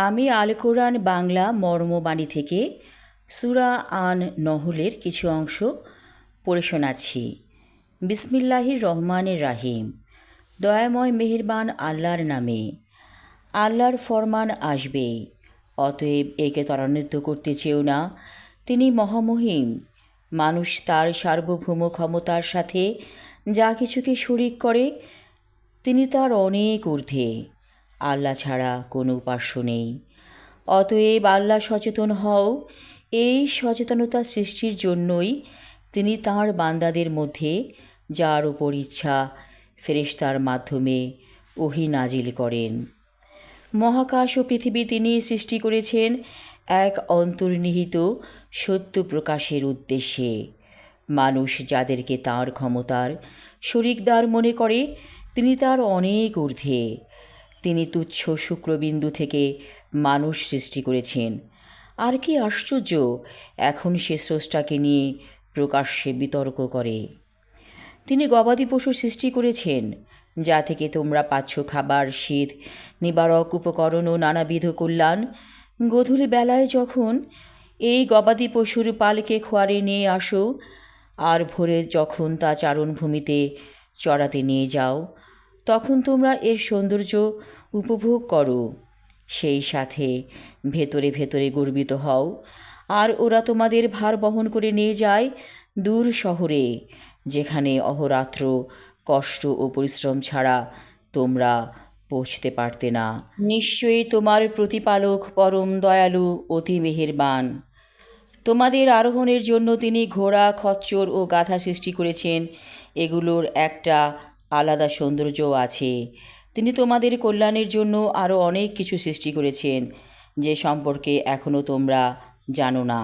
আমি আল কোরআন বাংলা মর্মবাণী থেকে সূরা আন নহলের কিছু অংশ পড়ে শোনাচ্ছি। বিসমিল্লাহির রহমানির রাহিম। দয়াময় মেহেরবান আল্লাহর নামে। আল্লাহর ফরমান আসবে, অতএব একে ত্বরান্বিত করতে চেও না। তিনি মহামহিম। মানুষ তার সার্বভৌম ক্ষমতার সাথে যা কিছুকে শরিক করে, তিনি তার অনেক ঊর্ধ্বে। আল্লাহ ছাড়া কোনো উপাস্য নেই। অতএব আল্লাহ সচেতন হও। এই সচেতনতা সৃষ্টির জন্যই তিনি তাঁর বান্দাদের মধ্যে যার উপর ইচ্ছা ফেরেশতার মাধ্যমে ওহী নাজিল করেন। মহাকাশ ও পৃথিবী তিনি সৃষ্টি করেছেন এক অন্তর্নিহিত সত্য প্রকাশের উদ্দেশ্যে। মানুষ যাদেরকে তাঁর ক্ষমতার শরিকদার মনে করে, তিনি তার অনেক ঊর্ধ্বে। তিনি তুচ্ছ শুক্রবিন্দু থেকে মানুষ সৃষ্টি করেছেন। আর কি আশ্চর্য, এখন সে স্রষ্টাকে নিয়ে প্রকাশ্যে বিতর্ক করে। তিনি গবাদি পশু সৃষ্টি করেছেন, যা থেকে তোমরা পাচ্ছ খাবার, শীত নিবারক উপকরণ ও নানাবিধ কল্যাণ। গোধূলি বেলায় যখন এই গবাদি পশুর পালকে খোয়ারে নিয়ে আসো, আর ভোরে যখন তা চারণভূমিতে চড়াতে নিয়ে যাও, তখন তোমরা এর সৌন্দর্য উপভোগ করো। সেই সাথে ভেতরে ভেতরে গর্বিত হও। আর ওরা তোমাদের ভার বহন করে নিয়ে যায় দূর শহরে, যেখানে অহোরাত্র কষ্ট ও পরিশ্রম ছাড়া তোমরা পৌঁছতে পারতে না। নিশ্চয়ই তোমার প্রতিপালক পরম দয়ালু, অতি মেহেরবান। তোমাদের আরোহণের জন্য তিনি ঘোড়া, খচ্চর ও গাধা সৃষ্টি করেছেন। এগুলোর একটা আলাদা সৌন্দর্যও আছে। তিনি তোমাদের কল্যাণের জন্য আরও অনেক কিছু সৃষ্টি করেছেন, যে সম্পর্কে এখনও তোমরা জানো না।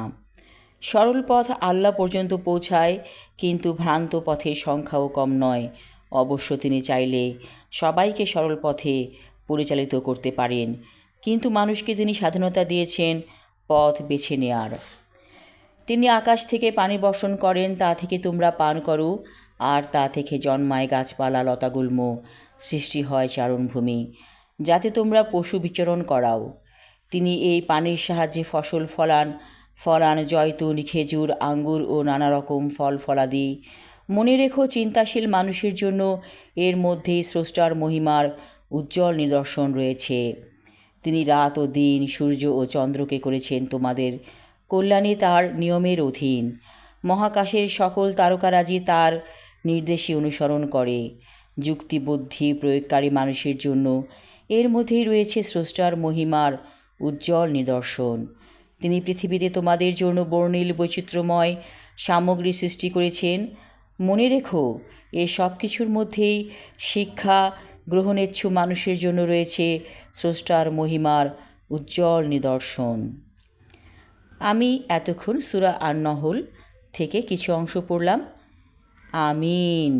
সরল পথ আল্লাহ পর্যন্ত পৌঁছায়, কিন্তু ভ্রান্ত পথের সংখ্যাও কম নয়। অবশ্য তিনি চাইলে সবাইকে সরল পথে পরিচালিত করতে পারেন, কিন্তু মানুষকে তিনি স্বাধীনতা দিয়েছেন পথ বেছে নেয়ার। তিনি আকাশ থেকে পানি বর্ষণ করেন, তা থেকে তোমরা পান করো, আর তা থেকে জন্মায় গাছপালা, লতাগুল্ম, সৃষ্টি হয় চারণভূমি, যাতে তোমরা পশু বিচরণ করাও। তিনি এই পানির সাহায্যে ফসল ফলান জয়তুন, খেজুর, আঙ্গুর ও নানা রকম ফল ফলাদি। মনে রেখো, চিন্তাশীল মানুষের জন্য এর মধ্যেই স্রষ্টার মহিমার উজ্জ্বল নিদর্শন রয়েছে। তিনি রাত ও দিন, সূর্য ও চন্দ্রকে করেছেন তোমাদের কল্যাণে তার নিয়মের অধীন। মহাকাশের সকল তারকারাজি তার নির্দেশই অনুসরণ করে। যুক্তিবুদ্ধি প্রয়োগকারী মানুষের জন্য এর মধ্যেই রয়েছে স্রষ্টার মহিমার উজ্জ্বল নিদর্শন। তিনি পৃথিবীতে তোমাদের জন্য বর্ণিল বৈচিত্র্যময় সামগ্রী সৃষ্টি করেছেন। মনে রেখো, এ সব কিছুর মধ্যেই শিক্ষা গ্রহণেচ্ছু মানুষের জন্য রয়েছে স্রষ্টার মহিমার উজ্জ্বল নিদর্শন। আমি এতক্ষণ সূরা আন নহল থেকে কিছু অংশ পড়লাম। আমিন।